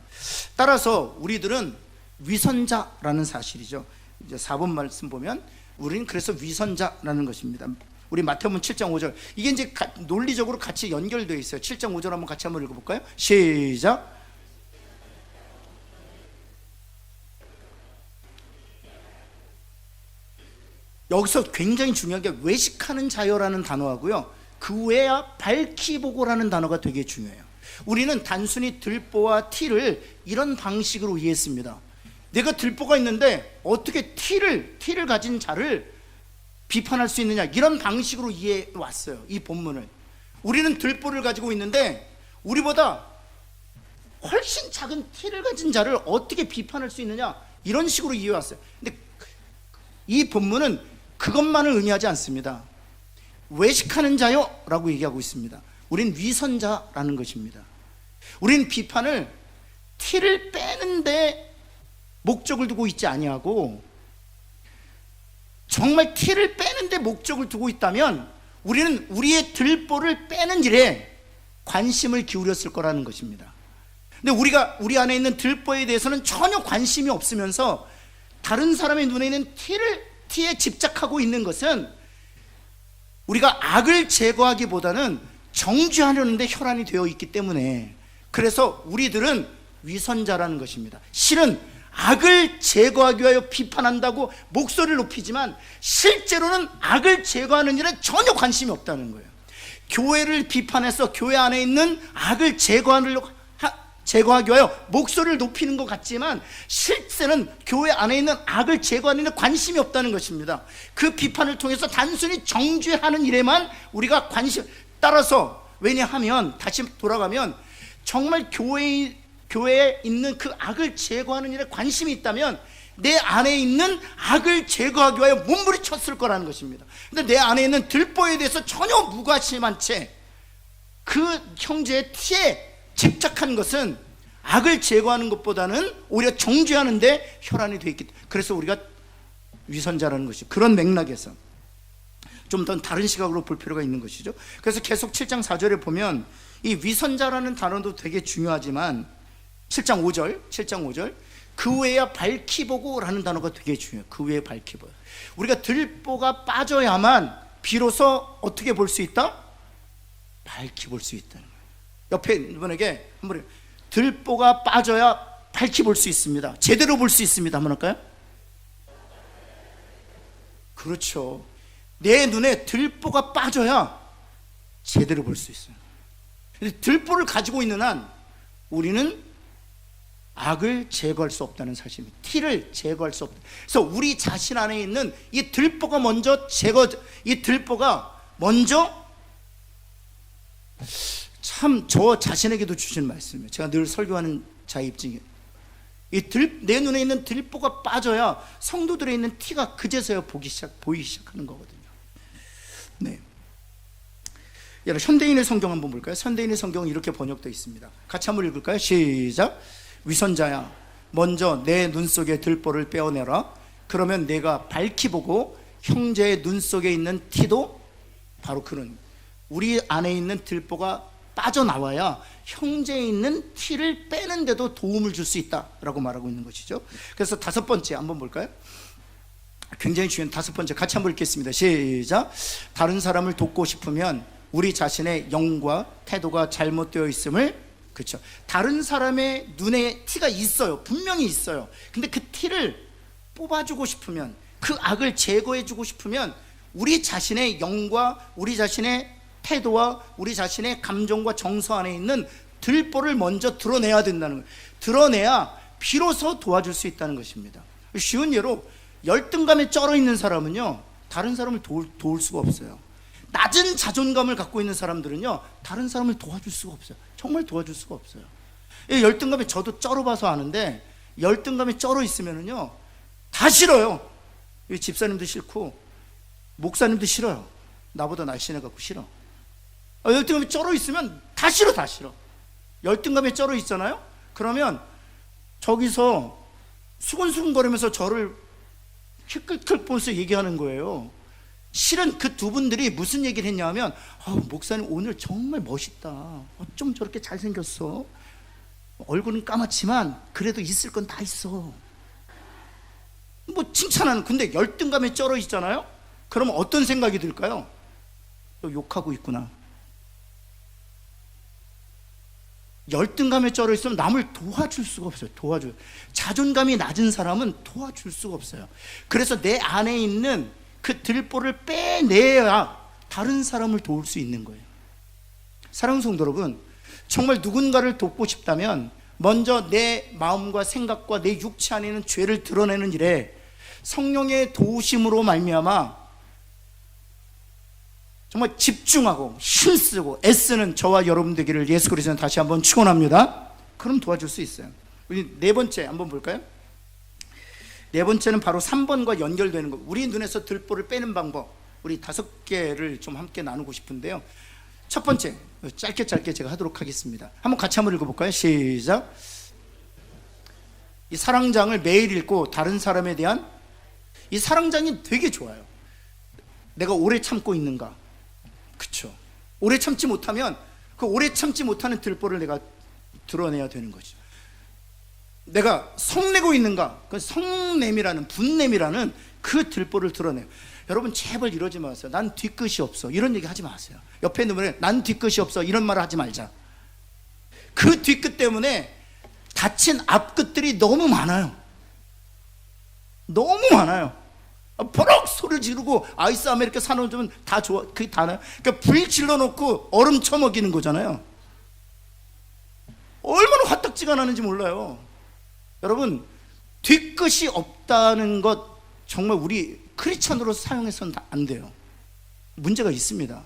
[SPEAKER 1] 따라서 우리들은 위선자라는 사실이죠. 이제 4번 말씀 보면 우리는 그래서 위선자라는 것입니다. 우리 마태복음 7장 5절, 이게 이제 논리적으로 같이 연결되어 있어요. 7장 5절 한번 같이 한번 읽어볼까요? 시작. 여기서 굉장히 중요한 게 외식하는 자여라는 단어하고요, 그 외야 밝히 보고라는 단어가 되게 중요해요. 우리는 단순히 들보와 티를 이런 방식으로 이해했습니다. 내가 들보가 있는데 어떻게 티를 가진 자를 비판할 수 있느냐, 이런 방식으로 이해해 왔어요. 이 본문을. 우리는 들보를 가지고 있는데 우리보다 훨씬 작은 티를 가진 자를 어떻게 비판할 수 있느냐, 이런 식으로 이해해 왔어요. 근데 이 본문은 그것만을 의미하지 않습니다. 외식하는 자요 라고 얘기하고 있습니다. 우린 위선자라는 것입니다. 우린 비판을 티를 빼는데 목적을 두고 있지 아니하고, 정말 티를 빼는데 목적을 두고 있다면 우리는 우리의 들보를 빼는 일에 관심을 기울였을 거라는 것입니다. 근데 우리 안에 있는 들보에 대해서는 전혀 관심이 없으면서 다른 사람의 눈에 있는 티에 집착하고 있는 것은 우리가 악을 제거하기보다는 정죄하려는 데 혈안이 되어 있기 때문에, 그래서 우리들은 위선자라는 것입니다. 실은 악을 제거하기 위하여 비판한다고 목소리를 높이지만 실제로는 악을 제거하는 일에 전혀 관심이 없다는 거예요. 교회를 비판해서 교회 안에 있는 악을 제거하기 위하여 목소리를 높이는 것 같지만 실제는 교회 안에 있는 악을 제거하는 일에 관심이 없다는 것입니다. 그 비판을 통해서 단순히 정죄하는 일에만 우리가 따라서, 왜냐하면 다시 돌아가면 정말 교회에 있는 그 악을 제거하는 일에 관심이 있다면 내 안에 있는 악을 제거하기 위하여 몸부림쳤을 거라는 것입니다. 근데 내 안에 있는 들보에 대해서 전혀 무관심한 채 그 형제의 티에 집착한 것은 악을 제거하는 것보다는 오히려 정죄하는 데 혈안이 되어 있기 때문에, 그래서 우리가 위선자라는 것이, 그런 맥락에서 좀 더 다른 시각으로 볼 필요가 있는 것이죠. 그래서 계속 7장 4절에 보면 이 위선자라는 단어도 되게 중요하지만 7장 5절 그 외야 밝히 보고라는 단어가 되게 중요해요. 그 외에 밝히 보여. 우리가 들보가 빠져야만 비로소 어떻게 볼 수 있다? 밝히 볼 수 있다는 거예요. 옆에 이분에게 한번, 들보가 빠져야 밝히 볼 수 있습니다. 제대로 볼 수 있습니다. 한번 할까요? 그렇죠. 내 눈에 들보가 빠져야 제대로 볼 수 있어요. 들보를 가지고 있는 한 우리는 악을 제거할 수 없다는 사실입니다. 티를 제거할 수 없다. 그래서 우리 자신 안에 있는 이 들보가 먼저 이 들보가 먼저, 참 저 자신에게도 주신 말씀이에요. 제가 늘 설교하는 자의 입증이에요. 내 눈에 있는 들보가 빠져야 성도들에 있는 티가 그제서야 보이기 시작하는 거거든요. 네. 여러분, 현대인의 성경 한번 볼까요? 현대인의 성경은 이렇게 번역되어 있습니다. 같이 한번 읽을까요? 시작. 위선자야, 먼저 내 눈 속의 들보를 빼어내라. 그러면 내가 밝히 보고 형제의 눈 속에 있는 티도, 바로 그는 우리 안에 있는 들보가 빠져나와야 형제에 있는 티를 빼는데도 도움을 줄 수 있다라고 말하고 있는 것이죠. 그래서 다섯 번째 한번 볼까요? 굉장히 중요한 다섯 번째, 같이 한번 읽겠습니다. 시작. 다른 사람을 돕고 싶으면 우리 자신의 영과 태도가 잘못되어 있음을, 그렇죠, 다른 사람의 눈에 티가 있어요. 분명히 있어요. 근데 그 티를 뽑아주고 싶으면, 그 악을 제거해주고 싶으면 우리 자신의 영과 우리 자신의 태도와 우리 자신의 감정과 정서 안에 있는 들보를 먼저 드러내야 된다는 거예요. 드러내야 비로소 도와줄 수 있다는 것입니다. 쉬운 예로 열등감에 쩔어 있는 사람은요, 다른 사람을 도울 수가 없어요. 낮은 자존감을 갖고 있는 사람들은요, 다른 사람을 도와줄 수가 없어요. 정말 도와줄 수가 없어요. 열등감에 저도 쩔어봐서 아는데, 열등감에 쩔어 있으면은요 다 싫어요. 집사님도 싫고 목사님도 싫어요. 나보다 날씬해 갖고 싫어. 열등감에 쩔어 있으면 다 싫어, 다 싫어. 열등감에 쩔어 있잖아요. 그러면 저기서 수근수근거리면서 저를 힐끗힐끗 보면서 얘기하는 거예요. 실은 그 두 분들이 무슨 얘기를 했냐면, 목사님 오늘 정말 멋있다. 어쩜 저렇게 잘생겼어. 얼굴은 까맣지만 그래도 있을 건 다 있어. 뭐 칭찬하는. 근데 열등감에 쩔어 있잖아요. 그러면 어떤 생각이 들까요? 욕하고 있구나. 열등감에 쩔어 있으면 남을 도와줄 수가 없어요. 자존감이 낮은 사람은 도와줄 수가 없어요. 그래서 내 안에 있는 그 들보를 빼내야 다른 사람을 도울 수 있는 거예요. 사랑하는 성도 여러분, 정말 누군가를 돕고 싶다면 먼저 내 마음과 생각과 내 육체 안에 있는 죄를 드러내는 일에 성령의 도우심으로 말미암아 정말 집중하고 힘쓰고 애쓰는 저와 여러분 되기를 예수 그리스도는 다시 한번 축원합니다. 그럼 도와줄 수 있어요. 우리 네 번째 한번 볼까요? 네 번째는 바로 3번과 연결되는 거. 우리 눈에서 들보를 빼는 방법, 우리 5개를 좀 함께 나누고 싶은데요. 첫 번째, 짧게 제가 하도록 하겠습니다. 한번 같이 한번 읽어볼까요? 시작. 이 사랑장을 매일 읽고 다른 사람에 대한, 이 사랑장이 되게 좋아요. 내가 오래 참고 있는가? 그쵸. 오래 참지 못하면 그 오래 참지 못하는 들보를 내가 드러내야 되는 거죠. 내가 성내고 있는가? 그 성냄이라는, 분냄이라는 그 들보를 드러내요. 여러분 제발 이러지 마세요. 난 뒤끝이 없어, 이런 얘기 하지 마세요. 옆에 있는 분에 난 뒤끝이 없어, 이런 말을 하지 말자. 그 뒤끝 때문에 다친 앞끝들이 너무 많아요. 너무 많아요. 버럭 소리 지르고 아이스 아메리카 사놓으면 다 좋아, 그게 다나요? 그러니까 불 질러놓고 얼음 처먹이는 거잖아요. 얼마나 화딱지가 나는지 몰라요. 여러분, 뒤끝이 없다는 것 정말 우리 크리스찬으로 사용해서는 안 돼요. 문제가 있습니다.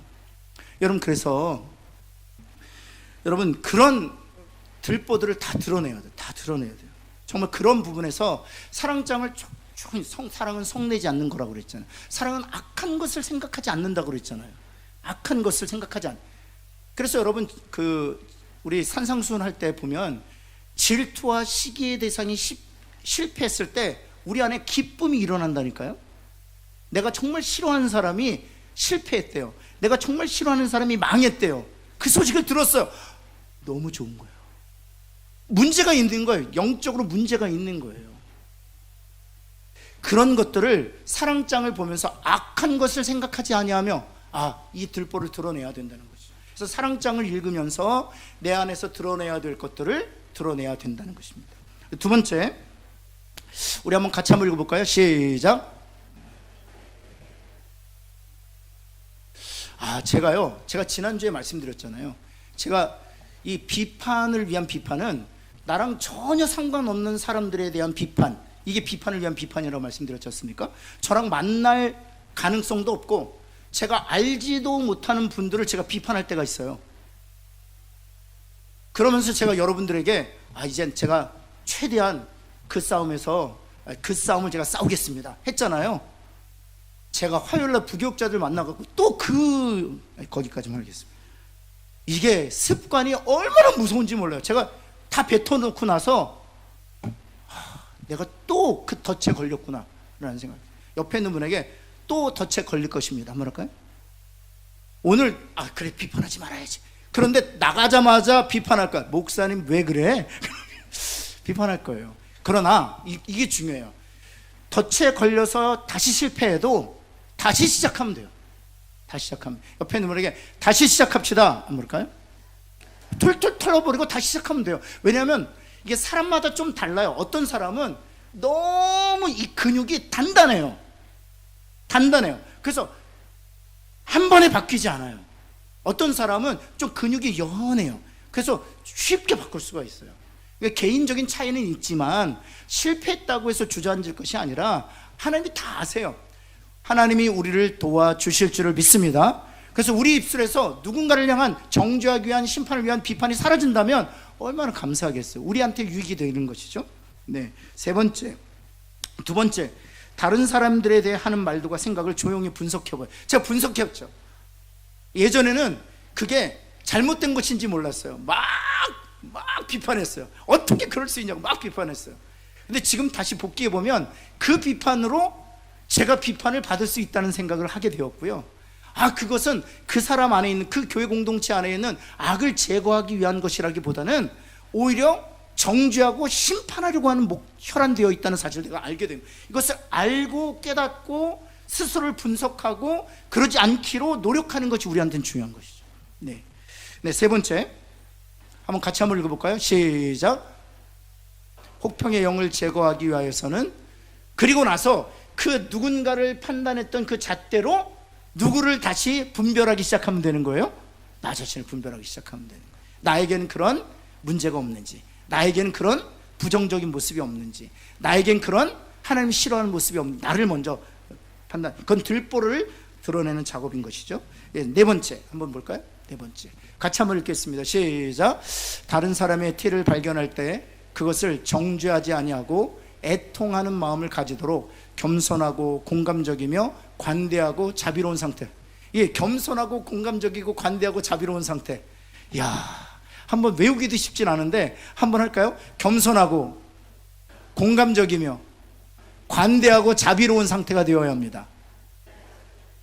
[SPEAKER 1] 여러분, 그래서 여러분 그런 들보들을 다 드러내야 돼요. 다 드러내야 돼요. 정말 그런 부분에서 사랑장을 사랑은 성내지 않는 거라고 그랬잖아요. 사랑은 악한 것을 생각하지 않는다고 그랬잖아요. 악한 것을 생각하지 않. 그래서 여러분 우리 산상수훈 할 때 보면 질투와 시기의 대상이 실패했을 때 우리 안에 기쁨이 일어난다니까요. 내가 정말 싫어하는 사람이 실패했대요. 내가 정말 싫어하는 사람이 망했대요. 그 소식을 들었어요. 너무 좋은 거예요. 문제가 있는 거예요. 영적으로 문제가 있는 거예요. 그런 것들을 사랑장을 보면서 악한 것을 생각하지 아니하며 이 들보를 드러내야 된다는 거죠. 그래서 사랑장을 읽으면서 내 안에서 드러내야 될 것들을 드러내야 된다는 것입니다. 두 번째, 우리 한번 같이 한번 읽어볼까요? 시작. 제가 지난주에 말씀드렸잖아요. 제가 이 비판을 위한 비판은 나랑 전혀 상관없는 사람들에 대한 비판, 이게 비판을 위한 비판이라고 말씀드렸지 않습니까? 저랑 만날 가능성도 없고 제가 알지도 못하는 분들을 제가 비판할 때가 있어요. 그러면서 제가 여러분들에게 이젠 제가 최대한 그 싸움을 제가 싸우겠습니다 했잖아요. 제가 화요일날 부교육자들 만나갖고 또 거기까지만 하겠습니다. 이게 습관이 얼마나 무서운지 몰라요. 제가 다 뱉어놓고 나서 내가 또 그 덫에 걸렸구나 라는 생각. 옆에 있는 분에게 또 덫에 걸릴 것입니다. 한번 할까요? 오늘 그래 비판하지 말아야지. 그런데 나가자마자 비판할 거야. 목사님 왜 그래? 비판할 거예요. 그러나 이게 중요해요. 덫에 걸려서 다시 실패해도 다시 시작하면 돼요. 다시 시작하면. 옆에 있는 분에게 다시 시작합시다. 안 그럴까요? 툴툴 털어버리고 다시 시작하면 돼요. 왜냐하면 이게 사람마다 좀 달라요. 어떤 사람은 너무 이 근육이 단단해요. 그래서 한 번에 바뀌지 않아요. 어떤 사람은 좀 근육이 연해요. 그래서 쉽게 바꿀 수가 있어요. 그러니까 개인적인 차이는 있지만 실패했다고 해서 주저앉을 것이 아니라 하나님이 다 아세요. 하나님이 우리를 도와주실 줄을 믿습니다. 그래서 우리 입술에서 누군가를 향한 정죄하기 위한, 심판을 위한 비판이 사라진다면 얼마나 감사하겠어요. 우리한테 유익이 되는 것이죠. 네, 두 번째, 다른 사람들에 대해 하는 말들과 생각을 조용히 분석해봐요. 제가 분석해봤죠. 예전에는 그게 잘못된 것인지 몰랐어요. 막 비판했어요. 어떻게 그럴 수 있냐고 막 비판했어요. 근데 지금 다시 복귀해보면 그 비판으로 제가 비판을 받을 수 있다는 생각을 하게 되었고요. 그것은 그 사람 안에 있는, 그 교회 공동체 안에 있는 악을 제거하기 위한 것이라기보다는 오히려 정죄하고 심판하려고 하는 혈안되어 있다는 사실을 내가 알게 됩니다. 이것을 알고 깨닫고 스스로를 분석하고 그러지 않기로 노력하는 것이 우리한테는 중요한 것이죠. 네, 세 번째, 한번 같이 한번 읽어볼까요? 시작. 혹평의 영을 제거하기 위하여서는, 그리고 나서 그 누군가를 판단했던 그 잣대로 누구를 다시 분별하기 시작하면 되는 거예요. 나 자신을 분별하기 시작하면 되는 거예요. 나에게는 그런 문제가 없는지, 나에게는 그런 부정적인 모습이 없는지, 나에겐 그런 하나님이 싫어하는 모습이 없는지, 나를 먼저 판단. 그건 들보를 드러내는 작업인 것이죠. 네 번째 한번 볼까요? 네 번째, 같이 한번 읽겠습니다. 시작. 다른 사람의 티를 발견할 때 그것을 정죄하지 아니하고 애통하는 마음을 가지도록 겸손하고 공감적이며 관대하고 자비로운 상태. 겸손하고 공감적이고 관대하고 자비로운 상태. 한번 외우기도 쉽진 않은데 한번 할까요? 겸손하고 공감적이며 관대하고 자비로운 상태가 되어야 합니다.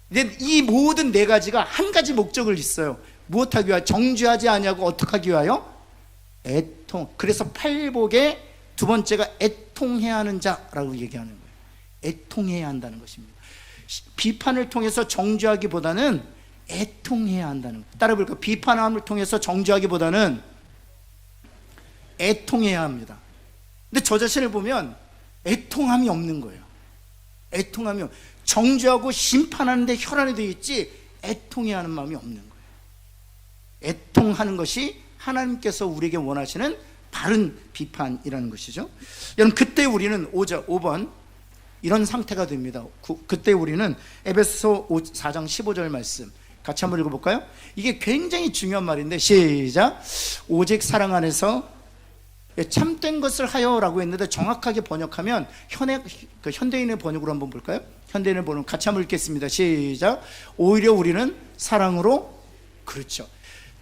[SPEAKER 1] 근데 이 모든 네 가지가 한 가지 목적을 있어요. 무엇하기 위하여? 정죄하지 아니하고 어떻게 하기 위하여? 애통. 그래서 팔복의 두 번째가 애통해야 하는 자라고 얘기하는 거예요. 애통해야 한다는 것입니다. 비판을 통해서 정죄하기보다는 애통해야 한다는 거예요. 따라 볼까요? 비판함을 통해서 정죄하기보다는 애통해야 합니다. 근데 저 자신을 보면 애통함이 없는 거예요. 애통함이 정죄하고 심판하는데 혈안이 되어 있지 애통해야 하는 마음이 없는 거예요. 애통하는 것이 하나님께서 우리에게 원하시는 바른 비판이라는 것이죠. 여러분, 그때 우리는 5번 이런 상태가 됩니다. 그때 우리는 에베소서 4장 15절 말씀 같이 한번 읽어볼까요? 이게 굉장히 중요한 말인데 시작. 오직 사랑 안에서 참된 것을 하여라고 했는데 정확하게 번역하면 현대인의 번역으로 한번 볼까요? 현대인의 번역 같이 한번 읽겠습니다. 시작. 오히려 우리는 사랑으로, 그렇죠,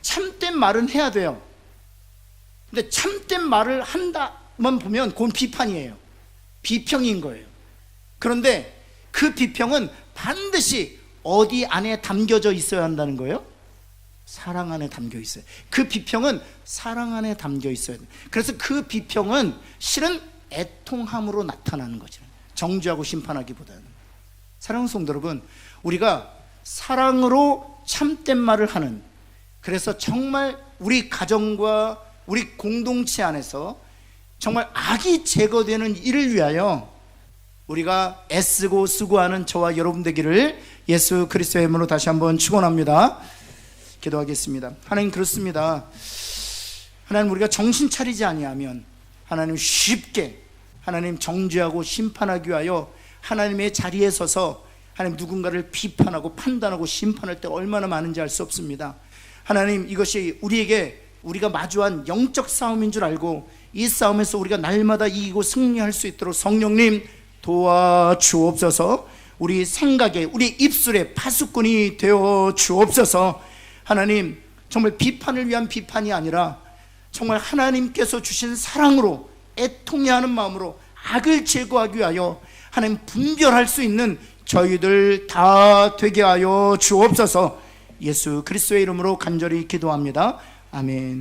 [SPEAKER 1] 참된 말은 해야 돼요. 근데 참된 말을 한다만 보면 그건 비판이에요. 비평인 거예요. 그런데 그 비평은 반드시 어디 안에 담겨져 있어야 한다는 거예요? 사랑 안에 담겨 있어요. 그 비평은 사랑 안에 담겨 있어야 돼요. 그래서 그 비평은 실은 애통함으로 나타나는 거죠. 정죄하고 심판하기보다는. 사랑하는 성도 여러분, 우리가 사랑으로 참된 말을 하는, 그래서 정말 우리 가정과 우리 공동체 안에서 정말 악이 제거되는 일을 위하여 우리가 애쓰고 수고하는 저와 여러분 되기를 예수 그리스도의 이름으로 다시 한번 축원합니다. 기도하겠습니다. 하나님, 그렇습니다. 하나님, 우리가 정신 차리지 아니하면 하나님 쉽게 하나님 정죄하고 심판하기 위하여 하나님의 자리에 서서 하나님 누군가를 비판하고 판단하고 심판할 때가 얼마나 많은지 알 수 없습니다. 하나님, 이것이 우리가 마주한 영적 싸움인 줄 알고 이 싸움에서 우리가 날마다 이기고 승리할 수 있도록 성령님 도와주옵소서. 우리 생각에, 우리 입술에 파수꾼이 되어 주옵소서. 하나님, 정말 비판을 위한 비판이 아니라 정말 하나님께서 주신 사랑으로 애통해하는 마음으로 악을 제거하기 위하여 하나님 분별할 수 있는 저희들 다 되게 하여 주옵소서. 예수 그리스도의 이름으로 간절히 기도합니다. 아멘.